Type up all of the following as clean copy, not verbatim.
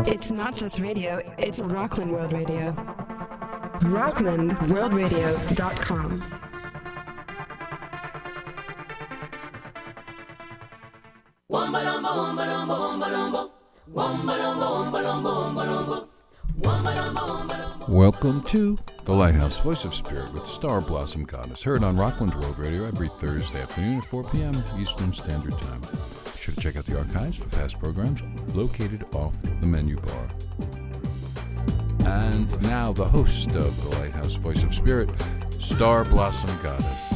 It's not just radio, it's Rockland World Radio. RocklandWorldRadio.com. Welcome to the Lighthouse, Voice of Spirit with Star Blossom Goddess, heard on Rockland World Radio every Thursday afternoon at 4 p.m. Eastern Standard Time. Be sure to check out the archives for past programs located off the menu bar. And now the host of the Lighthouse, Voice of Spirit, Star Blossom Goddess.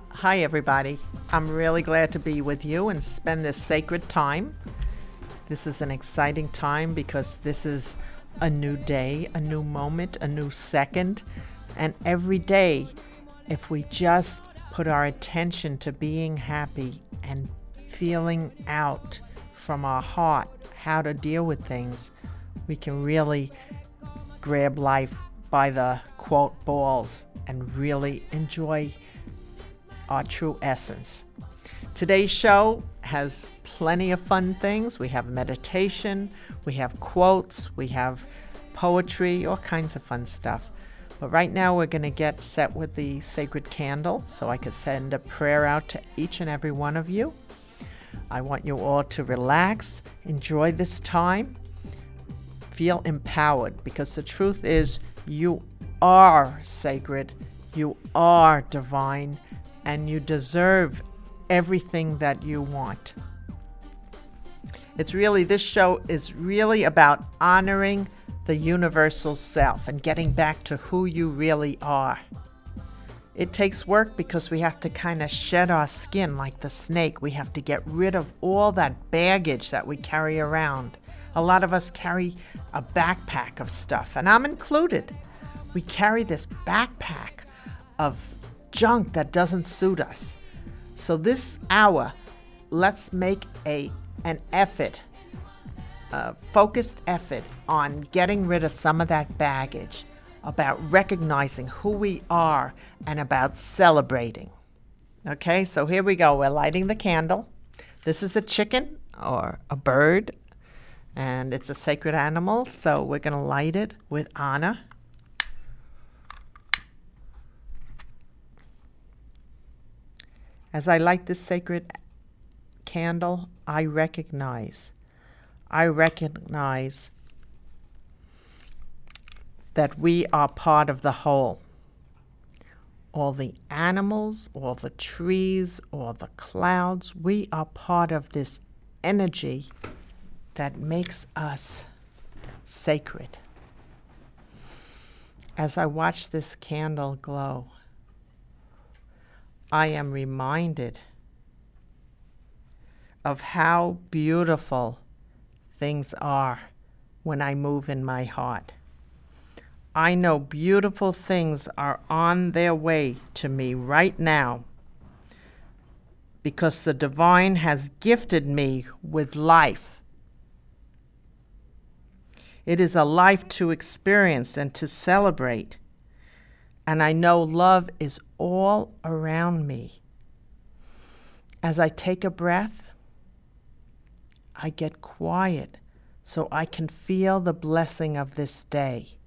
Hi, everybody. I'm really glad to be with you and spend this sacred time. This is an exciting time because this is a new day, a new moment, a new second. And every day, if we just put our attention to being happy and feeling out from our heart how to deal with things, we can really grab life by the, quote, balls and really enjoy our true essence. Today's show has plenty of fun things. We have meditation, we have quotes, we have poetry, all kinds of fun stuff. But right now we're going to get set with the sacred candle so I can send a prayer out to each and every one of you. I want you all to relax, enjoy this time, feel empowered, because the truth is you are sacred, you are divine, and you deserve everything that you want. This show is really about honoring the universal self and getting back to who you really are. It takes work because we have to kind of shed our skin like the snake. We have to get rid of all that baggage that we carry around. A lot of us carry a backpack of stuff, and I'm included. We carry this backpack of junk that doesn't suit us. So this hour, let's make an effort, a focused effort on getting rid of some of that baggage, about recognizing who we are and about celebrating. Okay, so here we go. We're lighting the candle. This is a chicken or a bird, and it's a sacred animal, so we're going to light it with honor. As I light this sacred candle, I recognize that we are part of the whole. All the animals, all the trees, all the clouds, we are part of this energy that makes us sacred. As I watch this candle glow, I am reminded of how beautiful things are when I move in my heart. I know beautiful things are on their way to me right now because the divine has gifted me with life. It is a life to experience and to celebrate. And I know love is all around me. As I take a breath, I get quiet so I can feel the blessing of this day,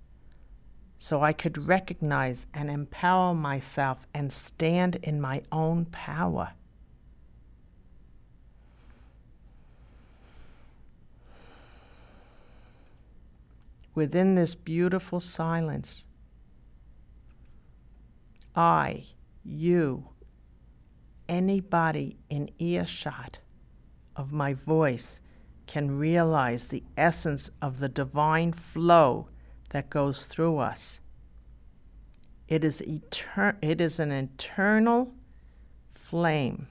so I could recognize and empower myself and stand in my own power. Within this beautiful silence, I, you, anybody in earshot of my voice can realize the essence of the divine flow that goes through us. It is an eternal flame.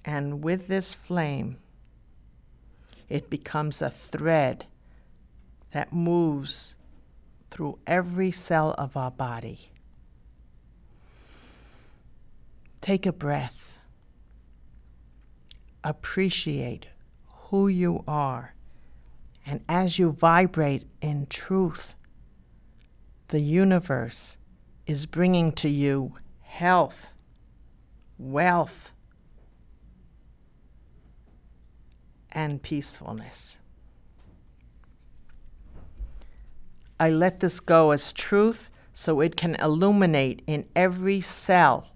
And with this flame, it becomes a thread that moves through every cell of our body. Take a breath. Appreciate who you are. And as you vibrate in truth, the universe is bringing to you health, wealth, and peacefulness. I let this go as truth so it can illuminate in every cell.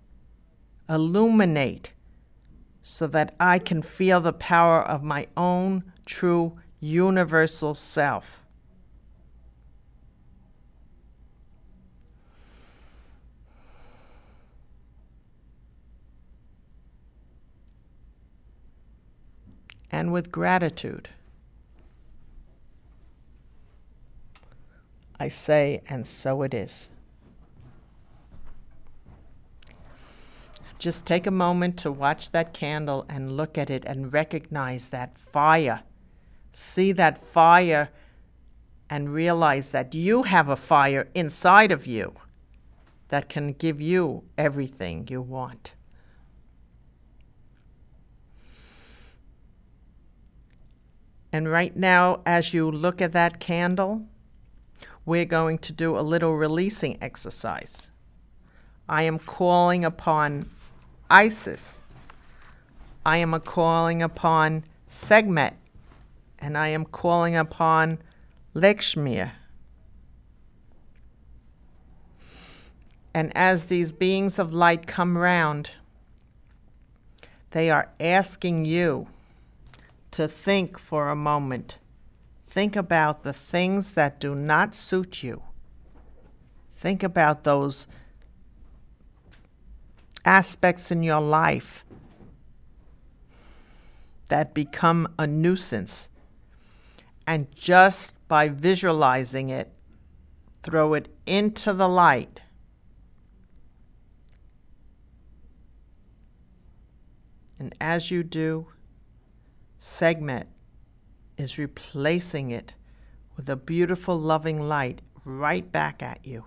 Illuminate so that I can feel the power of my own true universal self. And with gratitude, I say, and so it is. Just take a moment to watch that candle and look at it and recognize that fire. See that fire and realize that you have a fire inside of you that can give you everything you want. And right now, as you look at that candle, we're going to do a little releasing exercise. I am calling upon Isis. I am calling upon Sekhmet. And I am calling upon Lakshmi. And as these beings of light come round, they are asking you to think for a moment. Think about the things that do not suit you. Think about those aspects in your life that become a nuisance. And just by visualizing it, throw it into the light. And as you do, Sekhmet is replacing it with a beautiful, loving light right back at you.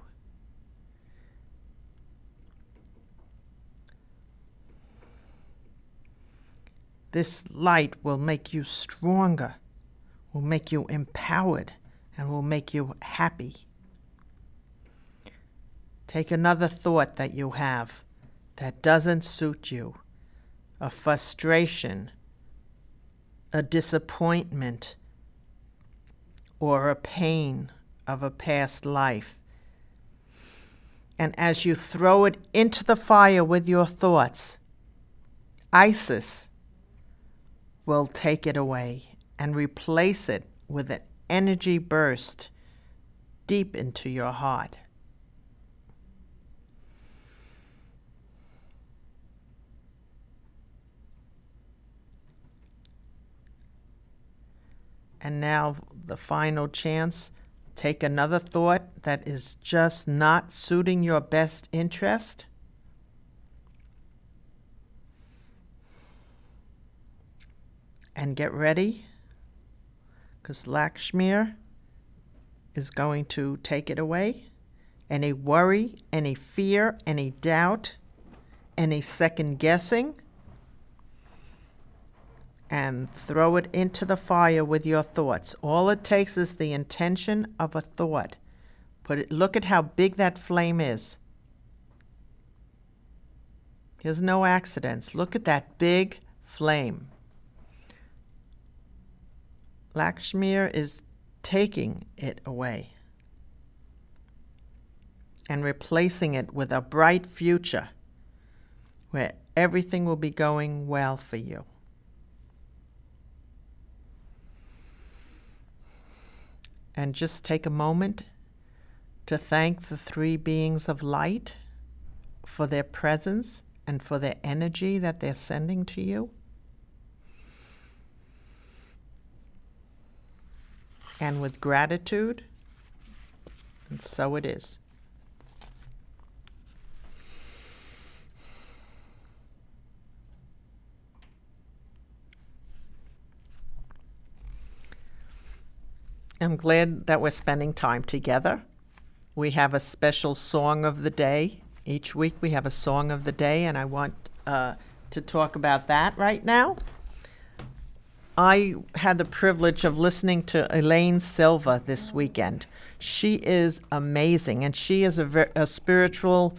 This light will make you stronger, will make you empowered, and will make you happy. Take another thought that you have that doesn't suit you, a frustration, a disappointment, or a pain of a past life. And as you throw it into the fire with your thoughts, Isis will take it away and replace it with an energy burst deep into your heart. And now the final chance, take another thought that is just not suiting your best interest. And get ready, because Lakshmi is going to take it away. Any worry, any fear, any doubt, any second guessing, and throw it into the fire with your thoughts. All it takes is the intention of a thought. Look at how big that flame is. There's no accidents. Look at that big flame. Lakshmi is taking it away and replacing it with a bright future where everything will be going well for you. And just take a moment to thank the three beings of light for their presence and for their energy that they're sending to you. And with gratitude, and so it is. I'm glad that we're spending time together. We have a special song of the day. Each week we have a song of the day, and I want to talk about that right now. I had the privilege of listening to Elaine Silva this weekend. She is amazing, and she is a spiritual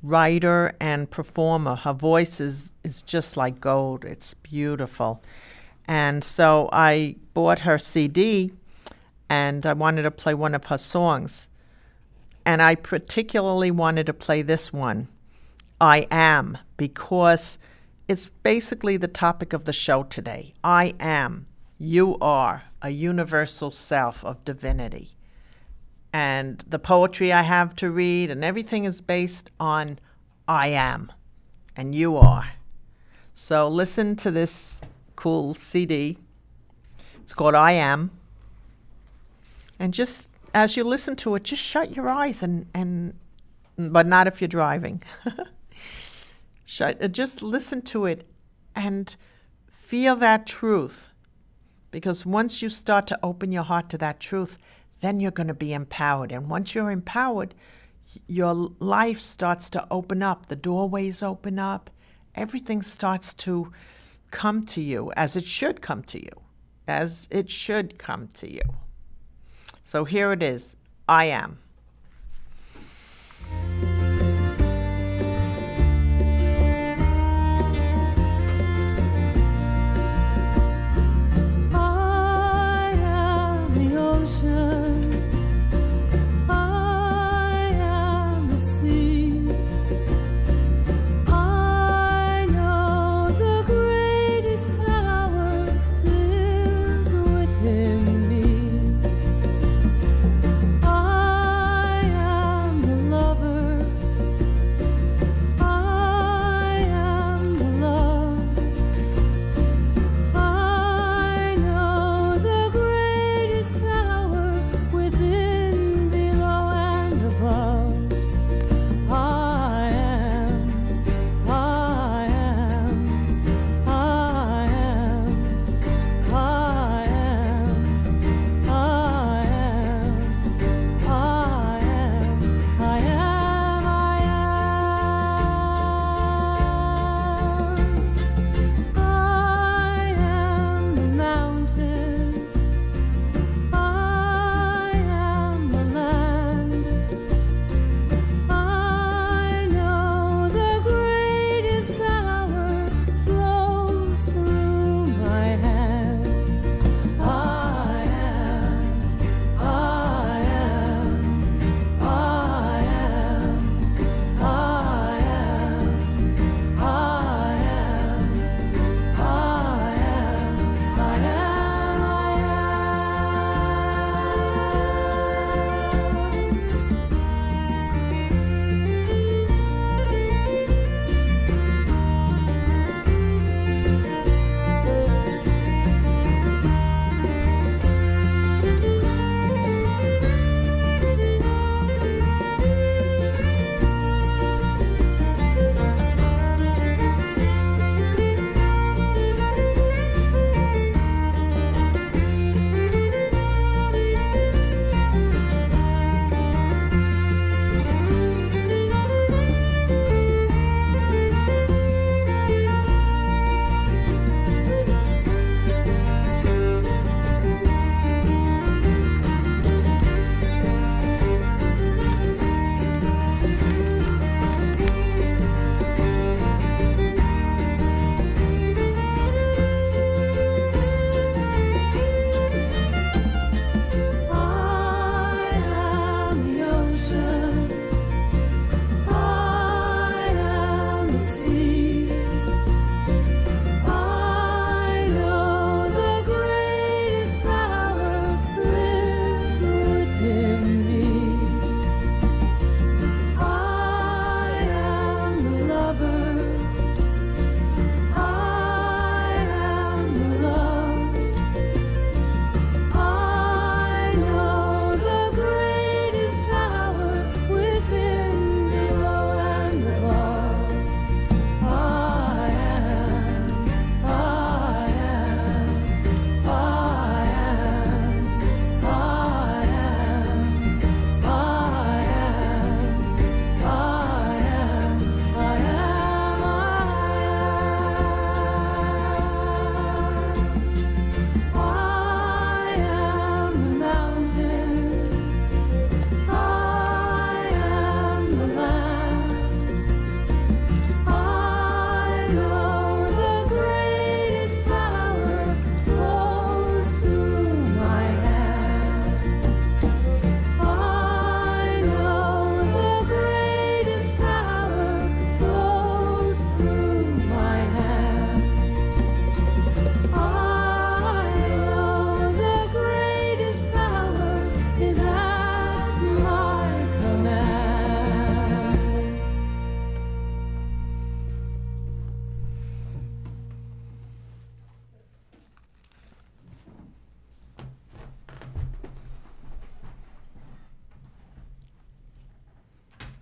writer and performer. Her voice is just like gold. It's beautiful. And so I bought her CD, and I wanted to play one of her songs. And I particularly wanted to play this one, I Am, because it's basically the topic of the show today. I am, you are, a universal self of divinity. And the poetry I have to read and everything is based on I am, and you are. So listen to this cool CD. It's called I Am. And just as you listen to it, just shut your eyes but not if you're driving. Just listen to it and feel that truth. Because once you start to open your heart to that truth, then you're going to be empowered. And once you're empowered, your life starts to open up. The doorways open up. Everything starts to come to you as it should come to you. As it should come to you. So here it is. I am. I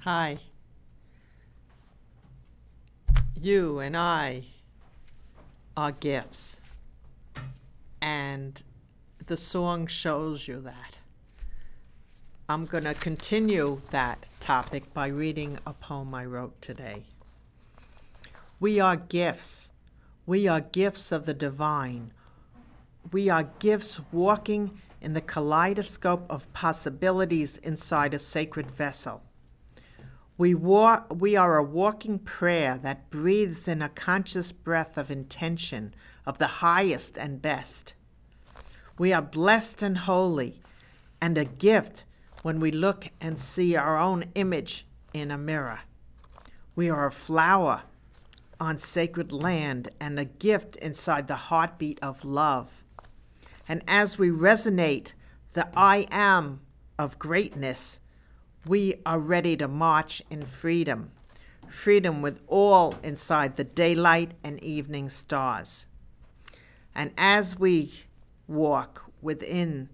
Hi. You and I are gifts. And the song shows you that. I'm going to continue that topic by reading a poem I wrote today. We are gifts. We are gifts of the divine. We are gifts walking in the kaleidoscope of possibilities inside a sacred vessel. We are a walking prayer that breathes in a conscious breath of intention of the highest and best. We are blessed and holy, and a gift when we look and see our own image in a mirror. We are a flower on sacred land and a gift inside the heartbeat of love. And as we resonate the I am of greatness, we are ready to march in freedom, freedom with all inside the daylight and evening stars. And as we walk within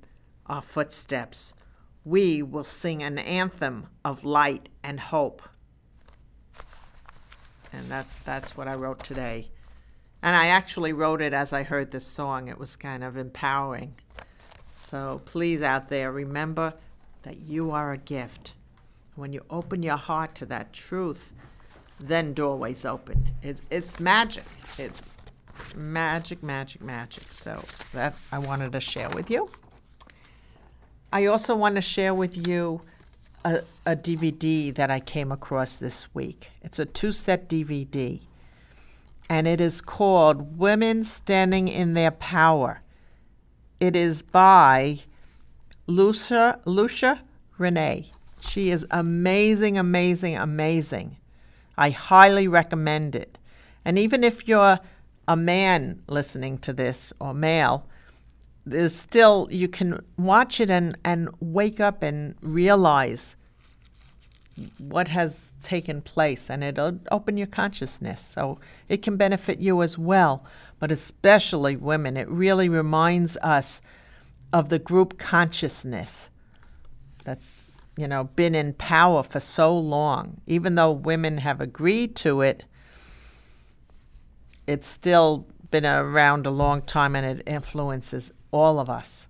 our footsteps, we will sing an anthem of light and hope. And that's what I wrote today. And I actually wrote it as I heard this song. It was kind of empowering. So please out there, remember that you are a gift. When you open your heart to that truth, then doorways open. It's magic. It's magic, magic, magic. So that I wanted to share with you. I also want to share with you a DVD that I came across this week. It's a 2-set DVD, and it is called Women Standing in Their Power. It is by Lucia Renee. She is amazing, amazing, amazing. I highly recommend it. And even if you're a man listening to this, or male, there's still, you can watch it and wake up and realize what has taken place, and it'll open your consciousness. So it can benefit you as well, but especially women. It really reminds us of the group consciousness that's been in power for so long. Even though women have agreed to it, it's still been around a long time, and it influences all of us.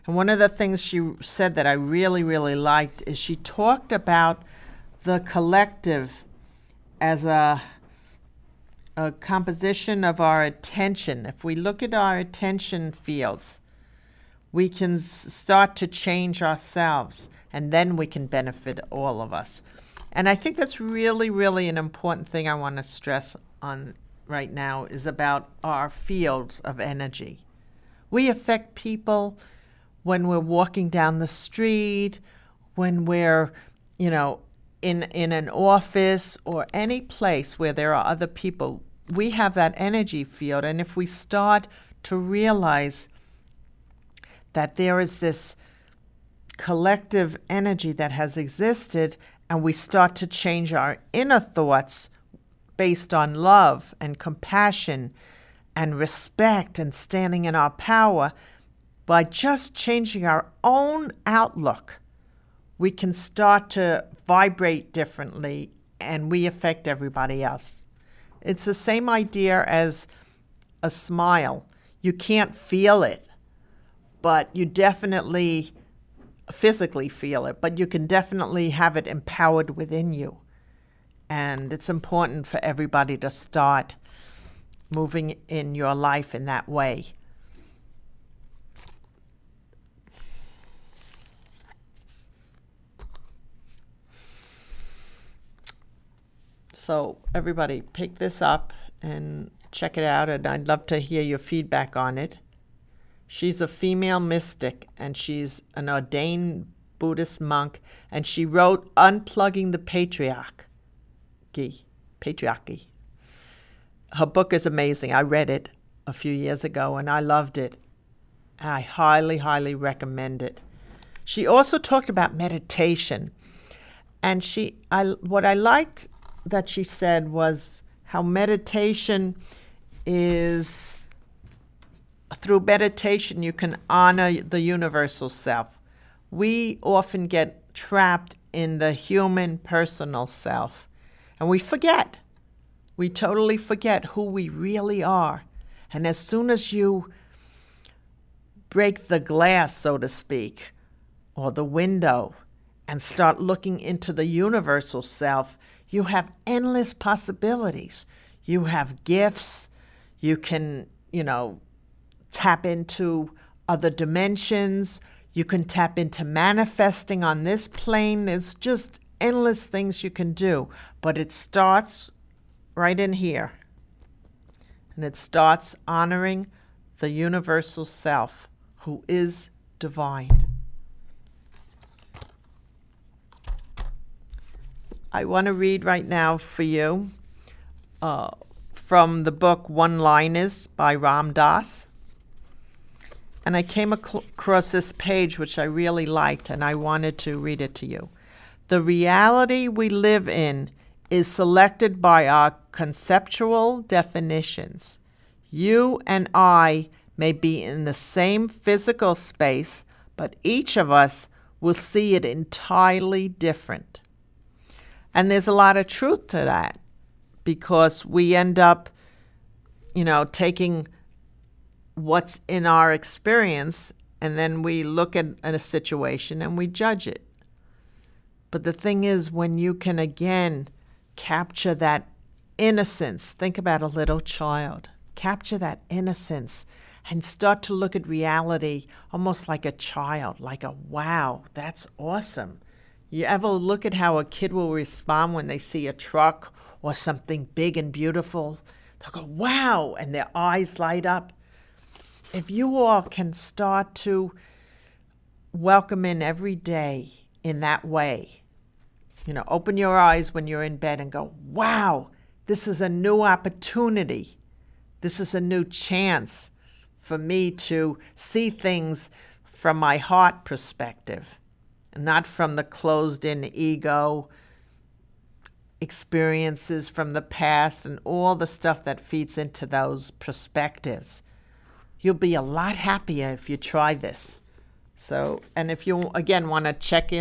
And one of the things she said that I really, really liked is she talked about the collective as a composition of our attention. If we look at our attention fields, we can start to change ourselves, and then we can benefit all of us. And I think that's really, really an important thing I want to stress on right now, is about our fields of energy. We affect people when we're walking down the street, when we're, in an office or any place where there are other people. We have that energy field, and if we start to realize that there is this collective energy that has existed, and we start to change our inner thoughts based on love and compassion and respect and standing in our power, by just changing our own outlook, we can start to vibrate differently, and we affect everybody else. It's the same idea as a smile. You can't feel it, but you definitely physically feel it, but you can definitely have it empowered within you. And it's important for everybody to start moving in your life in that way. So everybody, pick this up and check it out, and I'd love to hear your feedback on it. She's a female mystic, and she's an ordained Buddhist monk, and she wrote Unplugging the Patriarchy. Her book is amazing. I read it a few years ago, and I loved it. I highly, highly recommend it. She also talked about meditation, and what I liked that she said was how meditation is, through meditation you can honor the universal self. We often get trapped in the human personal self. And we forget. We totally forget who we really are. And as soon as you break the glass, so to speak, or the window, and start looking into the universal self, you have endless possibilities. You have gifts. You can, tap into other dimensions. You can tap into manifesting on this plane. There's just endless things you can do. But it starts right in here. And it starts honoring the universal self, who is divine. I want to read right now for you from the book One-Liners by Ram Dass. And I came across this page, which I really liked, and I wanted to read it to you. The reality we live in is selected by our conceptual definitions. You and I may be in the same physical space, but each of us will see it entirely different. And there's a lot of truth to that, because we end up, taking what's in our experience, and then we look at a situation and we judge it. But the thing is, when you can again capture that innocence, think about a little child, capture that innocence and start to look at reality almost like a child, like a wow, that's awesome. You ever look at how a kid will respond when they see a truck or something big and beautiful? They'll go, wow, and their eyes light up. If you all can start to welcome in every day in that way, open your eyes when you're in bed and go, wow, this is a new opportunity. This is a new chance for me to see things from my heart perspective, not from the closed-in ego experiences from the past and all the stuff that feeds into those perspectives. You'll be a lot happier if you try this. So, and if you, again, want to check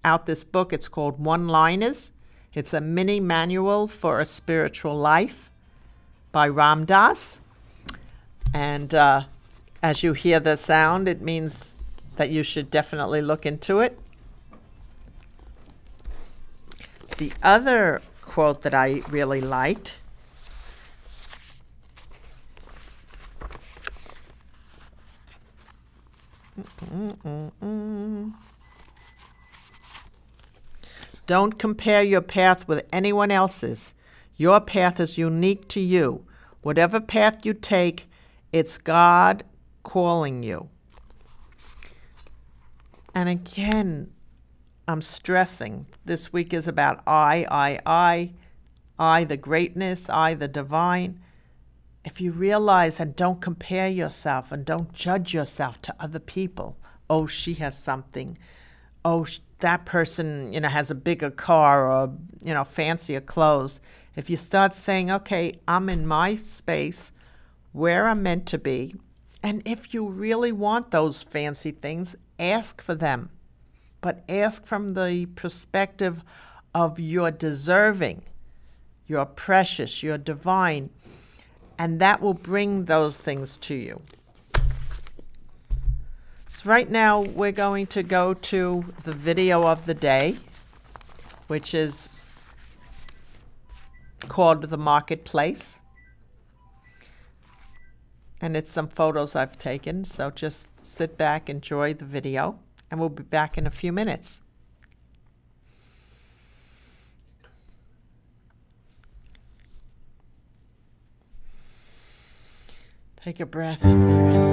out this book, it's called One-Liners. It's a mini manual for a spiritual life by Ram Dass. And as you hear the sound, it means that you should definitely look into it. The other quote that I really liked Don't compare your path with anyone else's. Your path is unique to you. Whatever path you take, it's God calling you. And again, I'm stressing, this week is about I, the greatness, I, the divine. If you realize and don't compare yourself and don't judge yourself to other people, oh, she has something, oh, that person, has a bigger car or, fancier clothes. If you start saying, okay, I'm in my space where I'm meant to be, and if you really want those fancy things, ask for them. But ask from the perspective of you're deserving, you're precious, you're divine, and that will bring those things to you. So right now we're going to go to the video of the day, which is called The Marketplace. And it's some photos I've taken, so just sit back, enjoy the video, and we'll be back in a few minutes. Take a breath and breathe in.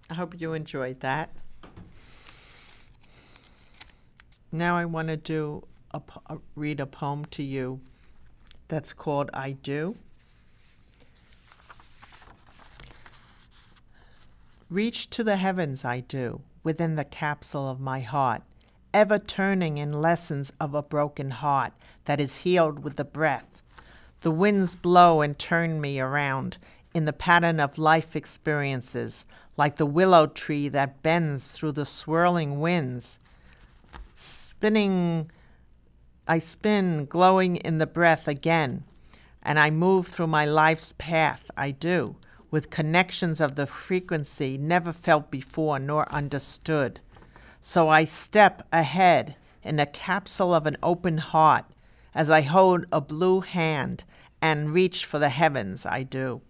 I hope you enjoyed that. Now I want to read a poem to you that's called I Do. Reach to the heavens I do, within the capsule of my heart, ever turning in lessons of a broken heart that is healed with the breath. The winds blow and turn me around in the pattern of life experiences, like the willow tree that bends through the swirling winds. I spin, glowing in the breath again, and I move through my life's path, I do, with connections of the frequency never felt before nor understood. So I step ahead in the capsule of an open heart as I hold a blue hand and reach for the heavens, I do.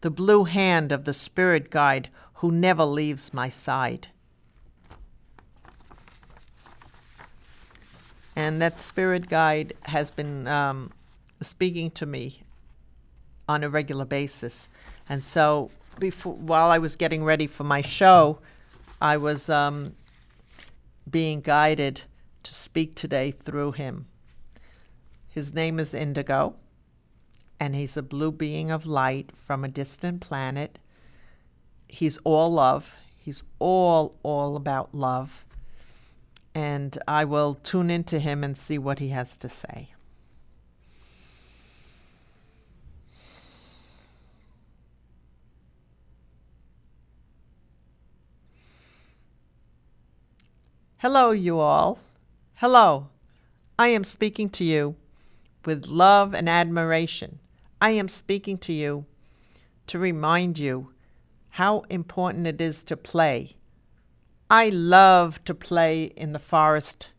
The blue hand of the spirit guide who never leaves my side. And that spirit guide has been speaking to me on a regular basis. And so while I was getting ready for my show, I was being guided to speak today through him. His name is Indigo, and he's a blue being of light from a distant planet. He's all love. He's all about love. And I will tune into him and see what he has to say. Hello, you all. Hello. I am speaking to you with love and admiration. I am speaking to you to remind you how important it is to play. I love to play in the forest.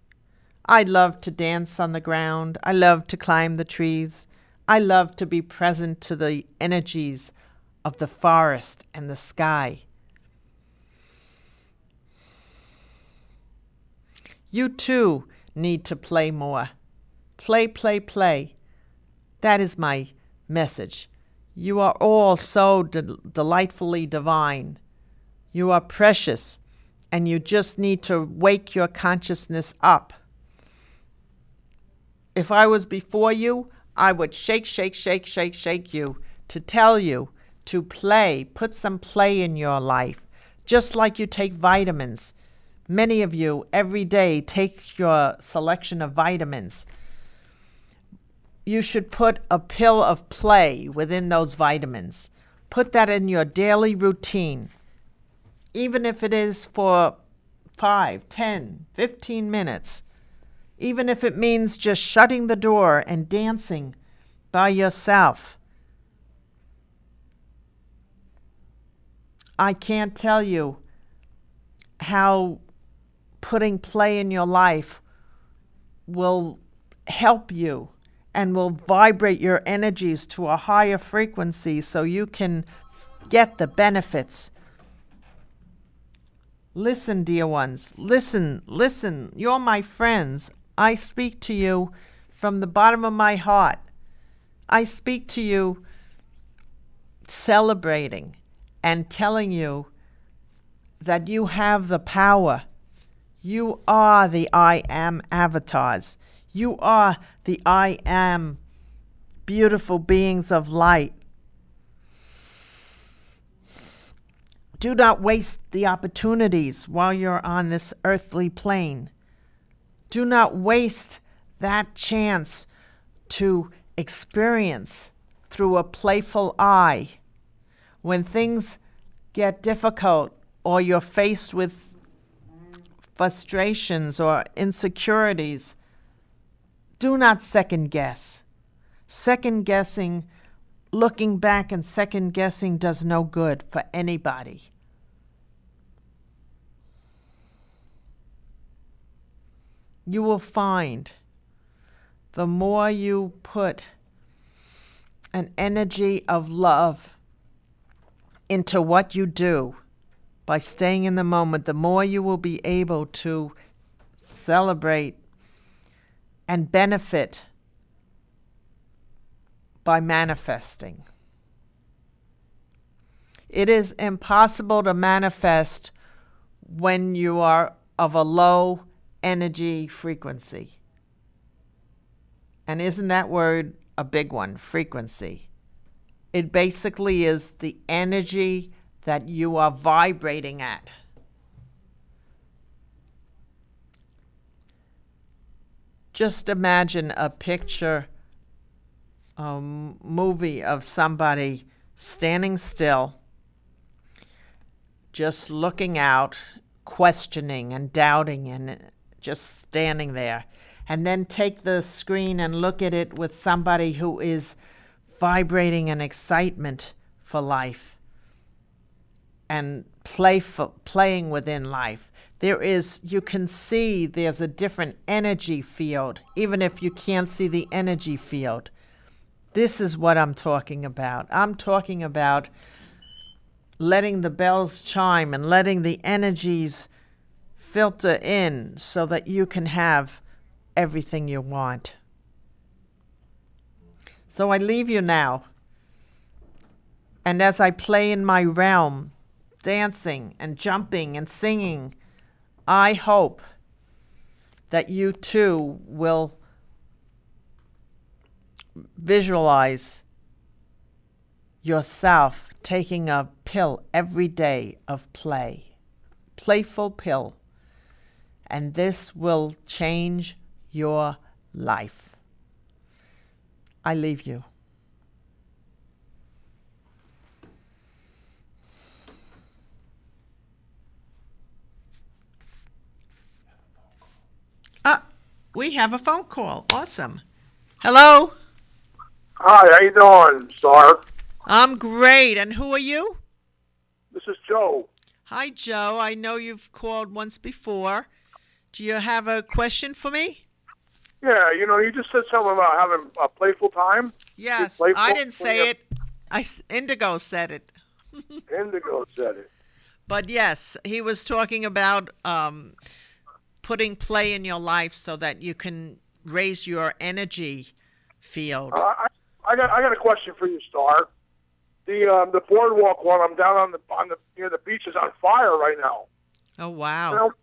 I love to dance on the ground. I love to climb the trees. I love to be present to the energies of the forest and the sky. You too need to play more. Play, play, play. That is my message. You are all so delightfully divine. You are precious, and you just need to wake your consciousness up. If I was before you, I would shake, shake, shake, shake, shake you to tell you to play. Put some play in your life, just like you take vitamins. Many of you every day take your selection of vitamins. You should put a pill of play within those vitamins. Put that in your daily routine, even if it is for 5, 10, 15 minutes. Even if it means just shutting the door and dancing by yourself. I can't tell you how putting play in your life will help you and will vibrate your energies to a higher frequency so you can get the benefits. Listen, dear ones, listen, listen. You're my friends. I speak to you from the bottom of my heart. I speak to you celebrating and telling you that you have the power. You are the I Am avatars. You are the I Am beautiful beings of light. Do not waste the opportunities while you're on this earthly plane. Do not waste that chance to experience through a playful eye. When things get difficult or you're faced with frustrations or insecurities, do not second guess. Second guessing, looking back and second guessing does no good for anybody. You will find the more you put an energy of love into what you do, by staying in the moment, the more you will be able to celebrate and benefit by manifesting. It is impossible to manifest when you are of a low energy frequency. And isn't that word a big one, frequency? It basically is the energy that you are vibrating at. Just imagine a picture, a movie of somebody standing still, just looking out, questioning and doubting and just standing there. And then take the screen and look at it with somebody who is vibrating in excitement for life and playing within life. You can see there's a different energy field, even if you can't see the energy field. This is what I'm talking about. I'm talking about letting the bells chime and letting the energies filter in so that you can have everything you want. So I leave you now. And as I play in my realm, dancing and jumping and singing, I hope that you too will visualize yourself taking a pill every day of play, playful pill, and this will change your life. I leave you. We have a phone call. Awesome. Hello? Hi, how you doing, Star? I'm great. And who are you? This is Joe. Hi, Joe. I know you've called once before. Do you have a question for me? Yeah, you just said something about having a playful time. Yes, playful? I didn't say it. Indigo said it. Indigo said it. But yes, he was talking about putting play in your life so that you can raise your energy field. I got a question for you, Star. The boardwalk while I'm down on the near the beach is on fire right now. Oh wow!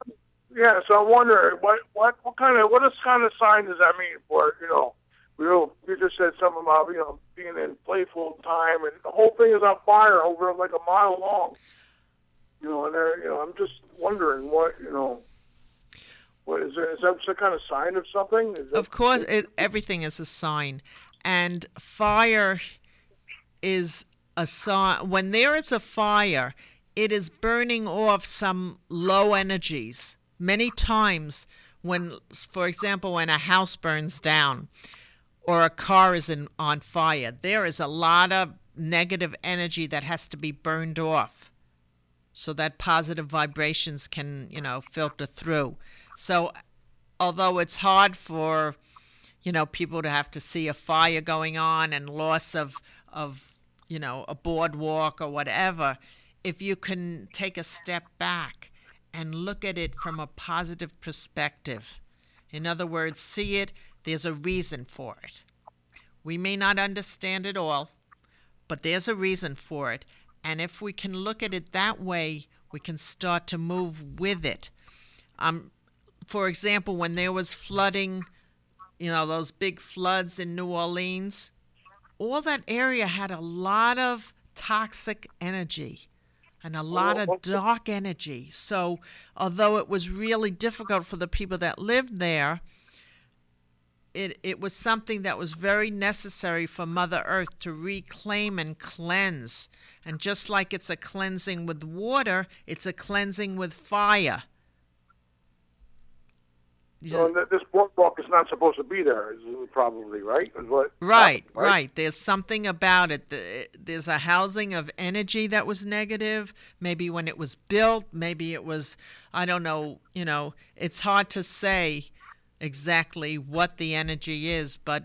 Yeah, so I'm wondering what kind of sign does that mean for it? You just said something about being in playful time, and the whole thing is on fire over like a mile long. I'm just wondering what is that some kind of sign of something? Of course, everything is a sign, and fire is a sign. When there is a fire, it is burning off some low energies. Many times, for example, when a house burns down or a car is on fire, there is a lot of negative energy that has to be burned off so that positive vibrations can, filter through. So although it's hard for, people to have to see a fire going on and loss of a boardwalk or whatever, if you can take a step back and look at it from a positive perspective. In other words, see it, there's a reason for it. We may not understand it all, but there's a reason for it. And if we can look at it that way, we can start to move with it. For example, when there was flooding, those big floods in New Orleans, all that area had a lot of toxic energy and a lot of dark energy. So although it was really difficult for the people that lived there, it was something that was very necessary for Mother Earth to reclaim and cleanse. And just like it's a cleansing with water, it's a cleansing with fire. So this boardwalk is not supposed to be there, probably, right? Right. There's something about it. There's a housing of energy that was negative. Maybe when it was built, maybe it was, I don't know, it's hard to say exactly what the energy is, but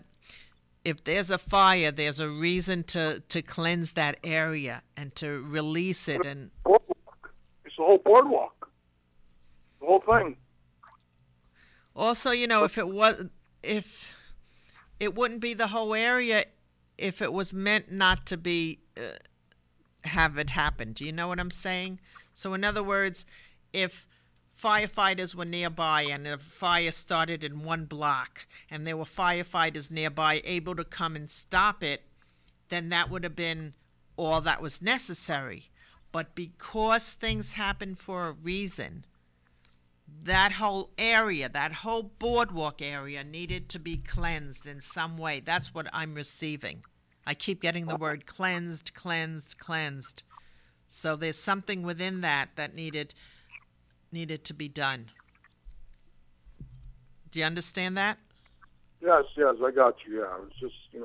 if there's a fire, there's a reason to cleanse that area and to release it. And it's the whole boardwalk, the whole thing. Also, if it wouldn't be the whole area if it was meant not to be have it happen. Do you know what I'm saying? So in other words, if firefighters were nearby and a fire started in one block and there were firefighters nearby able to come and stop it, then that would have been all that was necessary. But because things happen for a reason, that whole area, that whole boardwalk area needed to be cleansed in some way. That's what I'm receiving. I keep getting the word cleansed, cleansed, cleansed. So there's something within that needed to be done. Do you understand that? Yes, I got you. Yeah, it's just, yeah.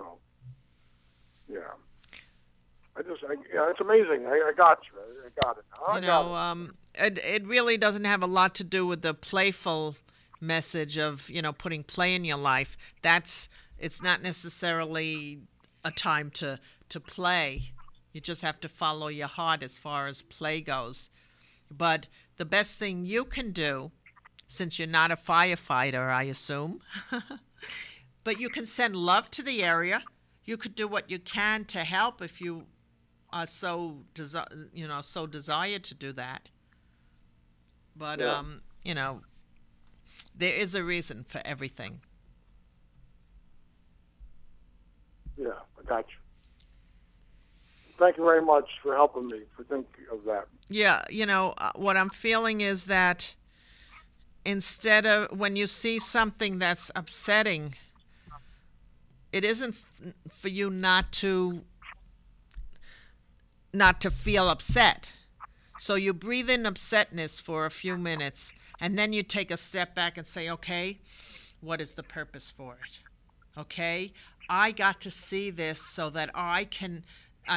It's amazing. I got you. I got it. It really doesn't have a lot to do with the playful message of, putting play in your life. It's not necessarily a time to play. You just have to follow your heart as far as play goes. But the best thing you can do, since you're not a firefighter, I assume, but you can send love to the area. You could do what you can to help if you are so desire to do that. But there is a reason for everything. Yeah, I got you. Thank you very much for helping me for thinking of that. Yeah, what I'm feeling is that instead of when you see something that's upsetting, it isn't for you not to feel upset. So you breathe in upsetness for a few minutes, and then you take a step back and say, okay, what is the purpose for it? Okay, I got to see this so that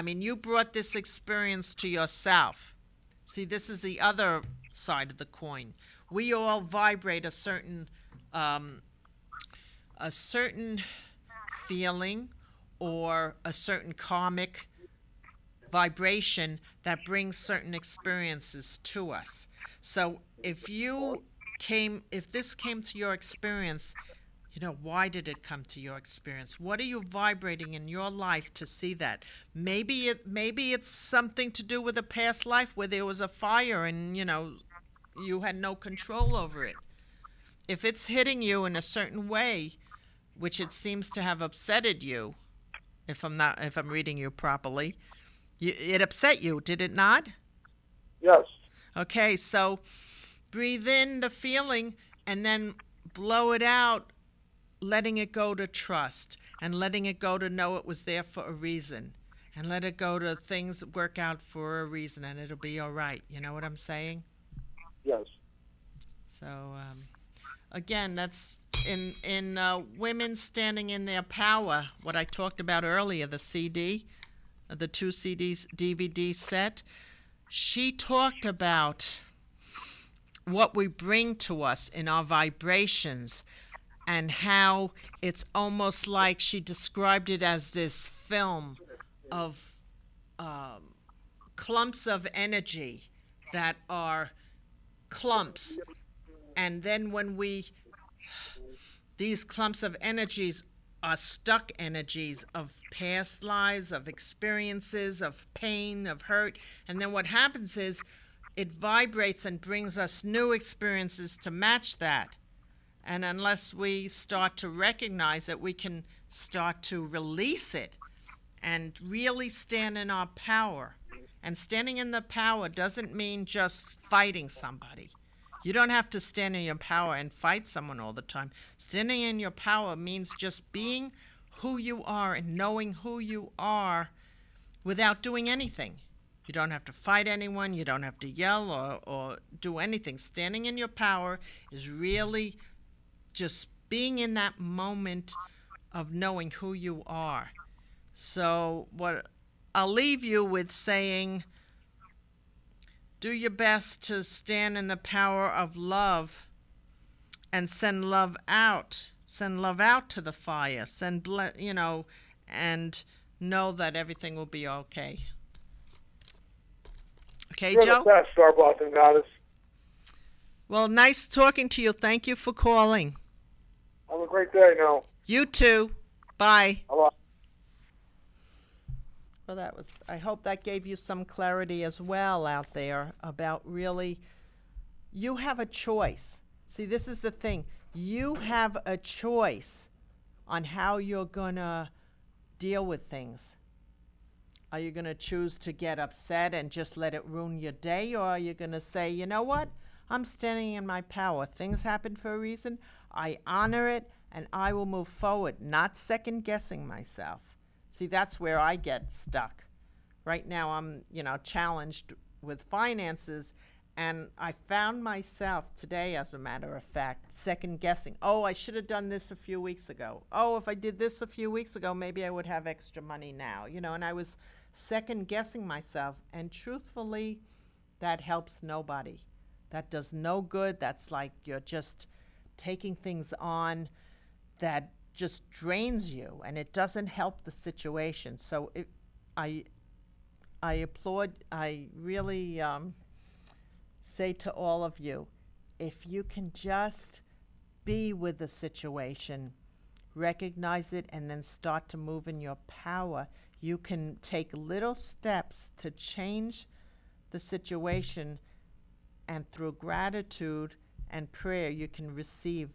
you brought this experience to yourself. See, this is the other side of the coin. We all vibrate a certain feeling or a certain karmic vibration that brings certain experiences to us. So if this came to your experience, why did it come to your experience? What are you vibrating in your life to see that? Maybe it's something to do with a past life where there was a fire and you had no control over it. If it's hitting you in a certain way, which it seems to have upsetted you, if I'm reading you properly, it upset you, did it not? Yes. Okay, so breathe in the feeling and then blow it out, letting it go to trust and letting it go to know it was there for a reason, and let it go to things work out for a reason and it'll be all right. You know what I'm saying? Yes. So, again, that's in women standing in their power, what I talked about earlier, the 2 CDs DVD set. She talked about what we bring to us in our vibrations and how it's almost like she described it as this film of clumps of energy that are clumps. And then when these clumps of energies are stuck energies of past lives, of experiences, of pain, of hurt. And then what happens is it vibrates and brings us new experiences to match that. And unless we start to recognize it, we can start to release it and really stand in our power. And standing in the power doesn't mean just fighting somebody. You don't have to stand in your power and fight someone all the time. Standing in your power means just being who you are and knowing who you are without doing anything. You don't have to fight anyone. You don't have to yell or do anything. Standing in your power is really just being in that moment of knowing who you are. So what I'll leave you with saying, do your best to stand in the power of love and send love out. Send love out to the fire. And know that everything will be okay. Okay, You're Joe? the best, Star Blossom Goddess. Well, nice talking to you. Thank you for calling. Have a great day now. You too. Bye. Bye-bye. Well, I hope that gave you some clarity as well out there about really, you have a choice. See, this is the thing. You have a choice on how you're going to deal with things. Are you going to choose to get upset and just let it ruin your day? Or are you going to say, you know what? I'm standing in my power. Things happen for a reason. I honor it, and I will move forward, not second-guessing myself. See, that's where I get stuck. Right now I'm, challenged with finances, and I found myself today, as a matter of fact, second-guessing. Oh, I should have done this a few weeks ago. Oh, if I did this a few weeks ago, maybe I would have extra money now. And I was second-guessing myself, and truthfully, that helps nobody. That does no good. That's like you're just taking things on that just drains you, and it doesn't help the situation. So I applaud, I really say to all of you, if you can just be with the situation, recognize it, and then start to move in your power, you can take little steps to change the situation, and through gratitude and prayer, you can receive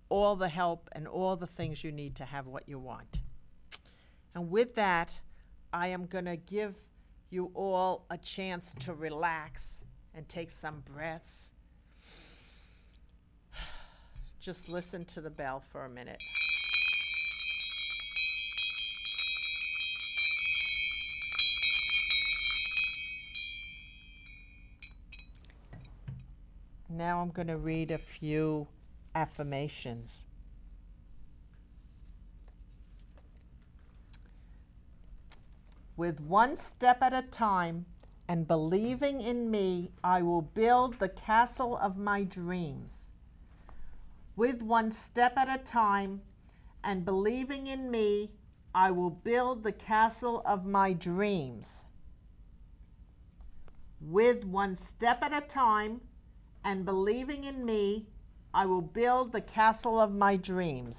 all the help and all the things you need to have what you want. And with that, I am going to give you all a chance to relax and take some breaths. Just listen to the bell for a minute. Now I'm going to read a few affirmations. With one step at a time and believing in me, I will build the castle of my dreams. With one step at a time and believing in me, I will build the castle of my dreams. With one step at a time and believing in me, I will build the castle of my dreams.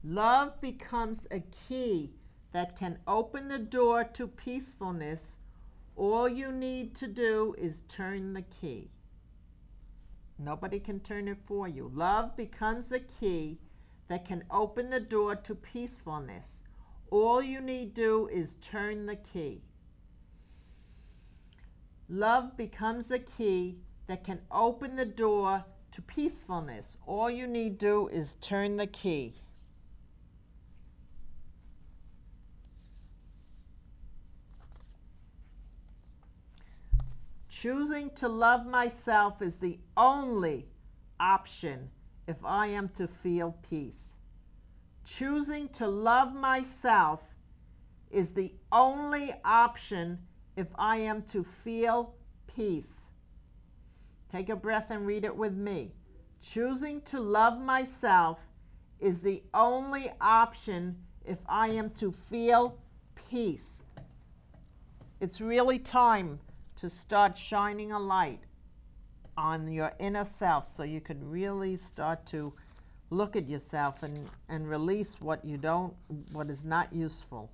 Love becomes a key that can open the door to peacefulness. All you need to do is turn the key. Nobody can turn it for you. Love becomes the key that can open the door to peacefulness. All you need to do is turn the key. Love becomes the key that can open the door to peacefulness. All you need to do is turn the key. Choosing to love myself is the only option if I am to feel peace. Choosing to love myself is the only option if I am to feel peace. Take a breath and read it with me. Choosing to love myself is the only option if I am to feel peace. It's really time to start shining a light on your inner self so you can really start to look at yourself and release what is not useful.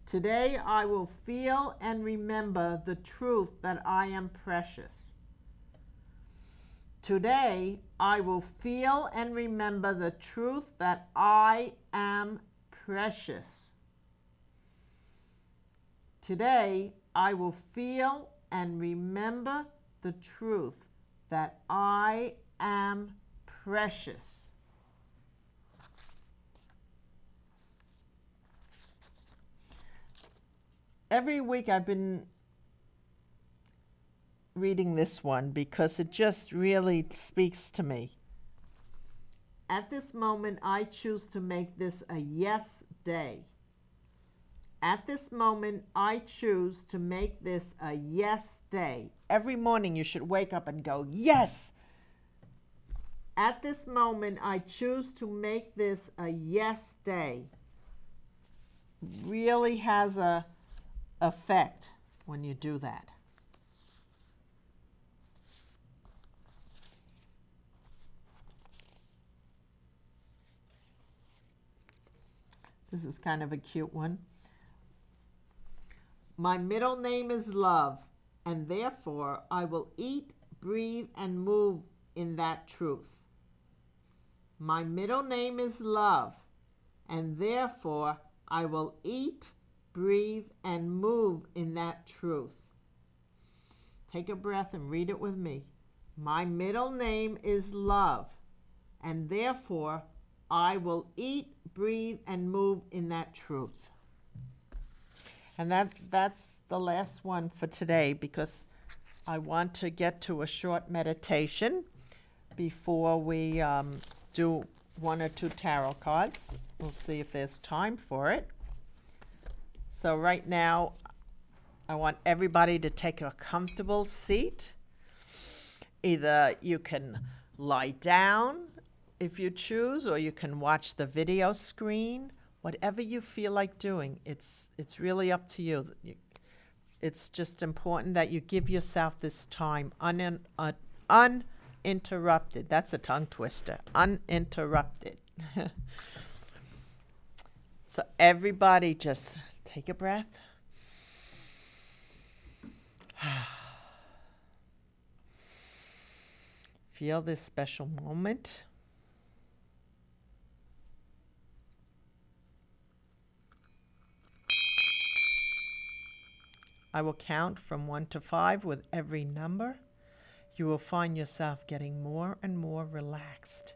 Today I will feel and remember the truth that I am precious. Today I will feel and remember the truth that I am precious. Today I will feel and remember the truth that I am precious. Every week I've been reading this one because it just really speaks to me. At this moment, I choose to make this a yes day. At this moment, I choose to make this a yes day. Every morning you should wake up and go, yes! At this moment, I choose to make this a yes day. Really has a effect when you do that. This is kind of a cute one. My middle name is love, and therefore I will eat, breathe, and move in that truth. My middle name is love, and therefore I will eat, breathe, and move in that truth. Take a breath and read it with me. My middle name is love, and therefore I will eat, breathe, and move in that truth. And that's the last one for today, because I want to get to a short meditation before we do one or two tarot cards. We'll see if there's time for it. So right now, I want everybody to take a comfortable seat. Either you can lie down if you choose, or you can watch the video screen. Whatever you feel like doing, it's really up to you. It's just important that you give yourself this time uninterrupted. That's a tongue twister. Uninterrupted. So everybody just take a breath. Feel this special moment. I will count from 1 to 5 with every number. You will find yourself getting more and more relaxed.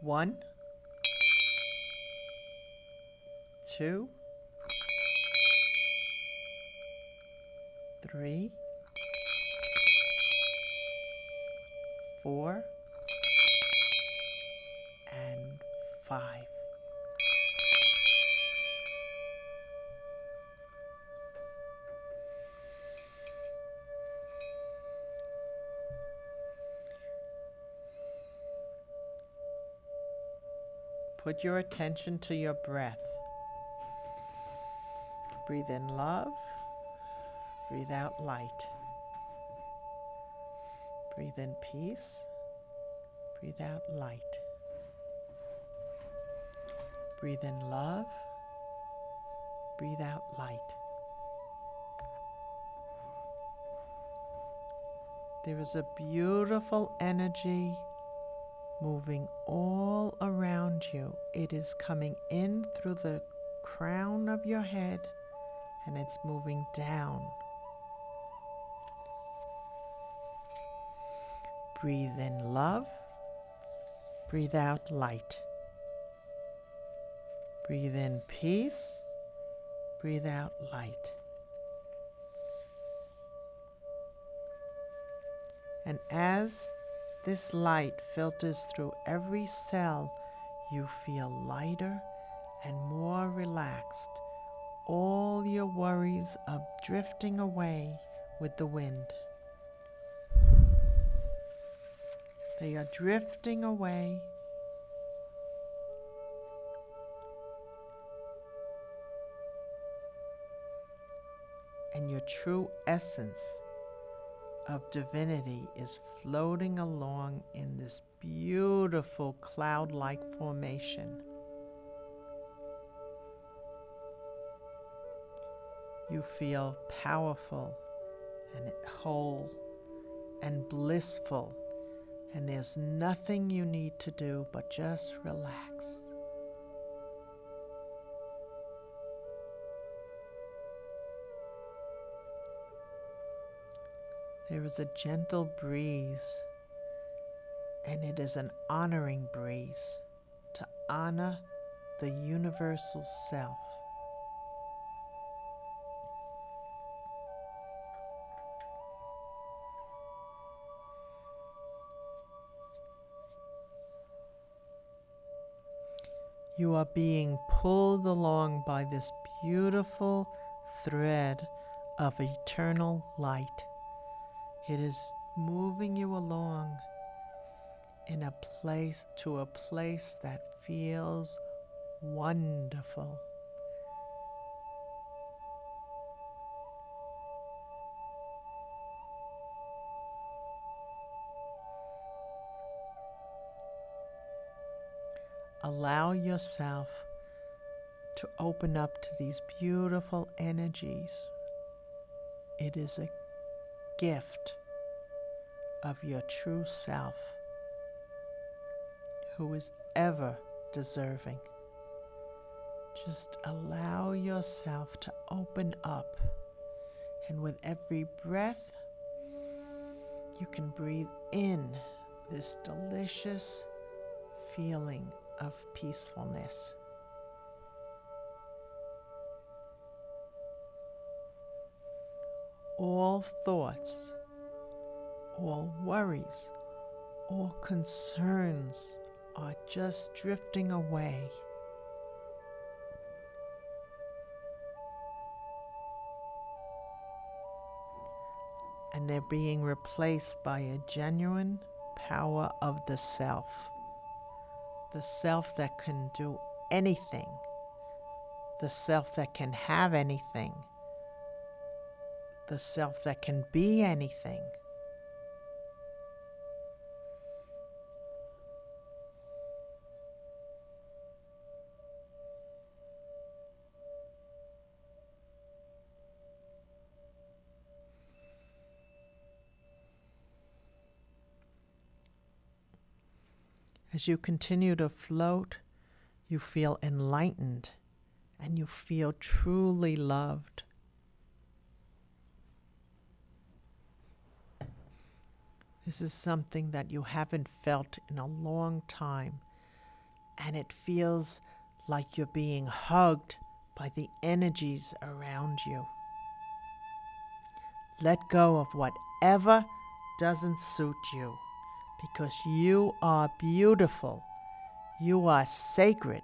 1, 2, 3, 4, and 5. Put your attention to your breath. Breathe in love. Breathe out light. Breathe in peace. Breathe out light. Breathe in love. Breathe out light. There is a beautiful energy moving all around you. It is coming in through the crown of your head, and it's moving down. Breathe in love. Breathe out light. Breathe in peace. Breathe out light. And as this light filters through every cell, you feel lighter and more relaxed. All your worries are drifting away with the wind. They are drifting away. And your true essence of divinity is floating along in this beautiful cloud-like formation. You feel powerful and whole and blissful, and there's nothing you need to do but just relax. There is a gentle breeze, and it is an honoring breeze to honor the universal self. You are being pulled along by this beautiful thread of eternal light. It is moving you along in a place that feels wonderful. Allow yourself to open up to these beautiful energies. It is a gift of your true self, who is ever deserving. Just allow yourself to open up, and with every breath, you can breathe in this delicious feeling of peacefulness. All thoughts, all worries, all concerns are just drifting away. And they're being replaced by a genuine power of the self that can do anything, the self that can have anything, the self that can be anything. As you continue to float, you feel enlightened and you feel truly loved. This is something that you haven't felt in a long time, and it feels like you're being hugged by the energies around you. Let go of whatever doesn't suit you, because you are beautiful, you are sacred,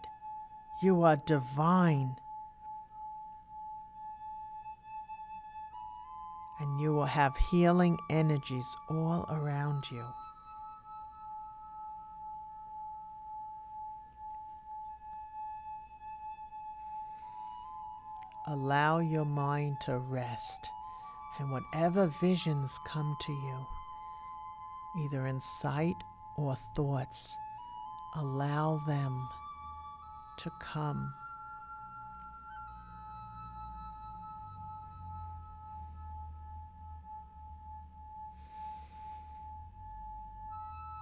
you are divine, and you will have healing energies all around you. Allow your mind to rest, and whatever visions come to you, either in sight or thoughts, allow them to come.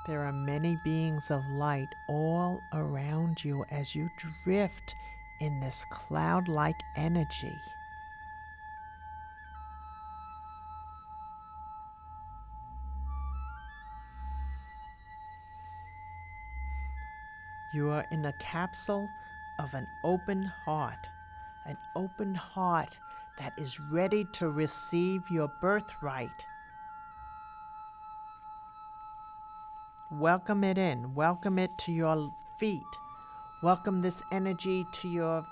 There are many beings of light all around you as you drift in this cloud-like energy. You are in a capsule of an open heart that is ready to receive your birthright. Welcome it in, welcome it to your feet, welcome this energy to your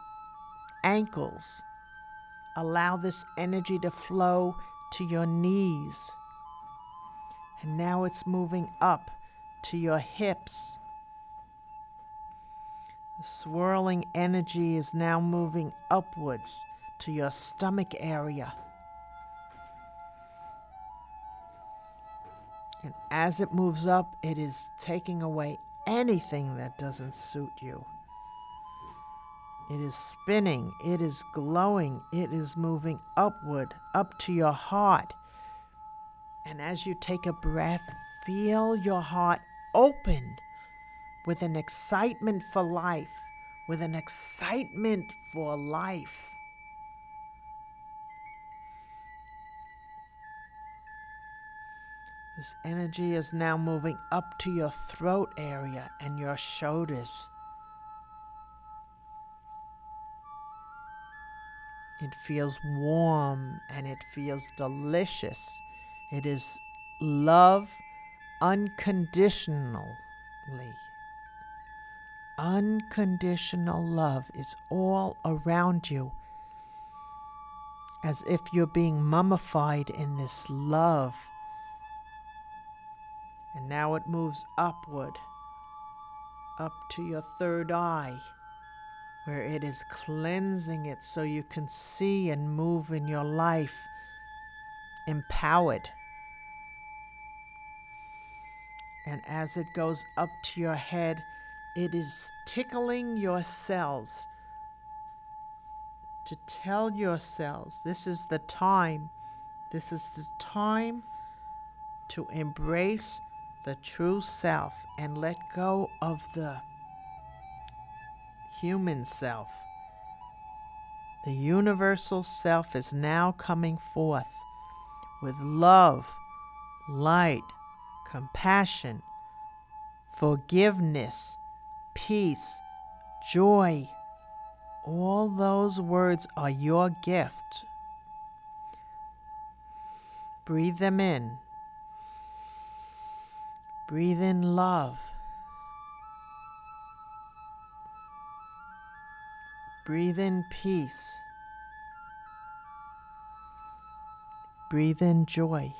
ankles. Allow this energy to flow to your knees. And now it's moving up to your hips. The swirling energy is now moving upwards to your stomach area. And as it moves up, it is taking away anything that doesn't suit you. It is spinning, it is glowing, it is moving upward, up to your heart. And as you take a breath, feel your heart open with an excitement for life, with an excitement for life. This energy is now moving up to your throat area and your shoulders. It feels warm and it feels delicious. It is love unconditionally. Unconditional love is all around you, as if you're being mummified in this love. And now it moves upward, up to your third eye, where it is cleansing it so you can see and move in your life empowered. And as it goes up to your head, It is tickling your cells to tell your cells this is the time. This is the time to embrace the true self and let go of the human self. The universal self is now coming forth with love, light, compassion, forgiveness, peace, joy. All those words are your gift. Breathe them in. Breathe in love. Breathe in peace. Breathe in joy.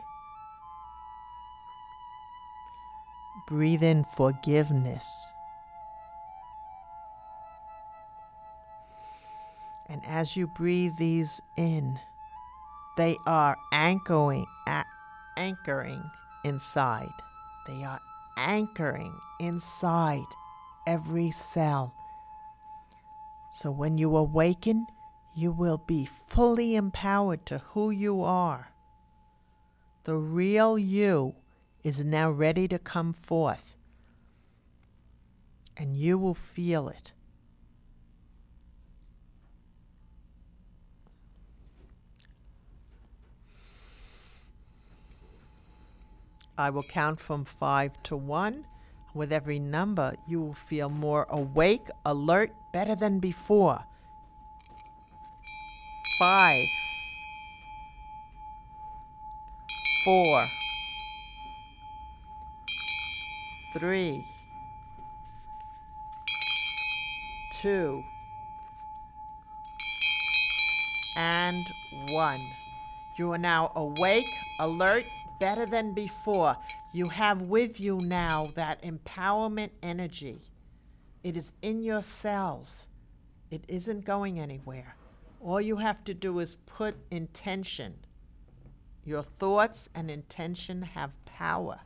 Breathe in forgiveness. And as you breathe these in, they are anchoring inside. They are anchoring inside every cell. So when you awaken, you will be fully empowered to who you are. The real you is now ready to come forth, and you will feel it. I will count from 5 to 1. With every number, you will feel more awake, alert, better than before. 5, 4, 3, 2, and 1. You are now awake, alert, better than before. You have with you now that empowerment energy. It is in your cells. It isn't going anywhere. All you have to do is put intention. Your thoughts and intention have power.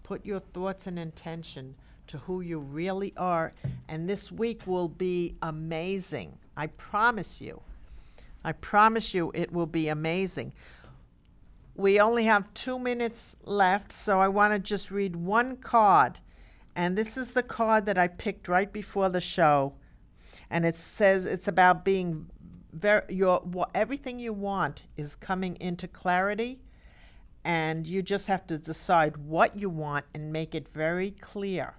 Put your thoughts and intention to who you really are, and this week will be amazing. I promise you. I promise you it will be amazing. We only have 2 minutes left, so I want to just read one card. And this is the card that I picked right before the show. And it says it's about being everything you want is coming into clarity. And you just have to decide what you want and make it very clear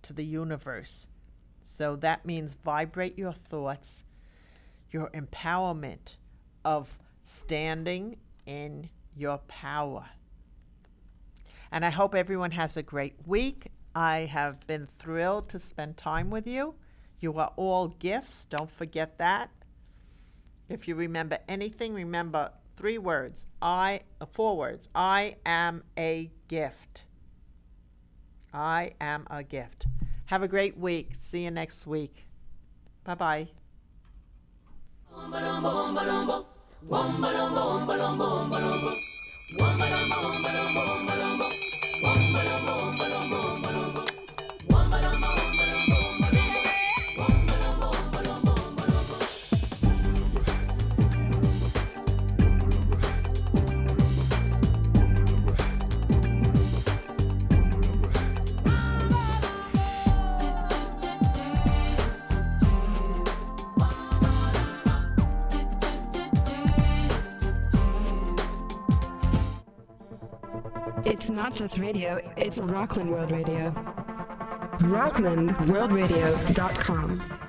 to the universe. So that means vibrate your thoughts, your empowerment of standing in your power. And I hope everyone has a great week. I have been thrilled to spend time with you. You are all gifts. Don't forget that. If you remember anything, remember 4 words. I am a gift. I am a gift. Have a great week. See you next week. Bye-bye. It's not just radio, it's Rockland World Radio. RocklandWorldRadio.com